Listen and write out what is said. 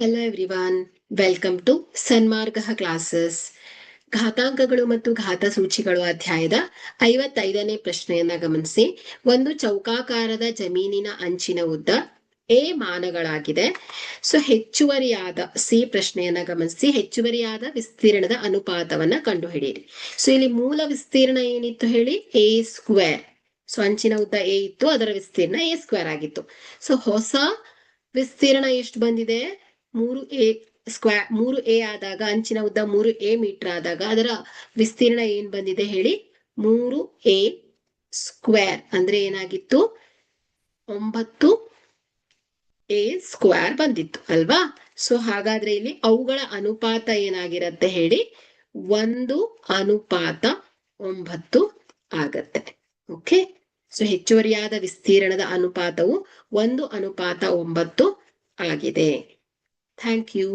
Hello everyone, welcome to Sanmarga classes. ಘಾತಾಂಕಗಳು ಮತ್ತು ಘಾತ ಸೂಚಿಗಳು ಅಧ್ಯಾಯದ 55ನೇ ಪ್ರಶ್ನೆಯನ್ನ ಗಮನಿಸಿ. ಒಂದು ಚೌಕಾಕಾರದ ಜಮೀನಿನ ಅಂಚಿನ ಉದ್ದ ಎ ಮಾನಗಳಾಗಿದೆ. ಹೆಚ್ಚುವರಿಯಾದ ಸಿ ಪ್ರಶ್ನೆಯನ್ನ ಗಮನಿಸಿ, ಹೆಚ್ಚುವರಿಯಾದ ವಿಸ್ತೀರ್ಣದ ಅನುಪಾತವನ್ನ ಕಂಡುಹಿಡಿಯಿರಿ. ಇಲ್ಲಿ ಮೂಲ ವಿಸ್ತೀರ್ಣ ಏನಿತ್ತು ಹೇಳಿ, ಎ ಸ್ಕ್ವೇರ್. ಅಂಚಿನ ಉದ್ದ ಎ ಇತ್ತು, ಅದರ ವಿಸ್ತೀರ್ಣ ಎ ಸ್ಕ್ವೇರ್ ಆಗಿತ್ತು. ಹೊಸ ವಿಸ್ತೀರ್ಣ ಎಷ್ಟು ಬಂದಿದೆ? 3a ಆದಾಗ, ಅಂಚಿನ ಉದ್ದ 3a ಮೀಟರ್ ಆದಾಗ ಅದರ ವಿಸ್ತೀರ್ಣ ಏನ್ ಬಂದಿದೆ ಹೇಳಿ? 3a ಸ್ಕ್ವೇರ್ ಅಂದ್ರೆ ಏನಾಗಿತ್ತು? 9a ಸ್ಕ್ವೇರ್ ಬಂದಿತ್ತು ಅಲ್ವಾ? ಹಾಗಾದ್ರೆ ಇಲ್ಲಿ ಅವುಗಳ ಅನುಪಾತ ಏನಾಗಿರತ್ತೆ ಹೇಳಿ? 1:9 ಆಗತ್ತೆ. ಓಕೆ, ಹೆಚ್ಚುವರಿಯಾದ ವಿಸ್ತೀರ್ಣದ ಅನುಪಾತವು 1:9 ಆಗಿದೆ. Thank you.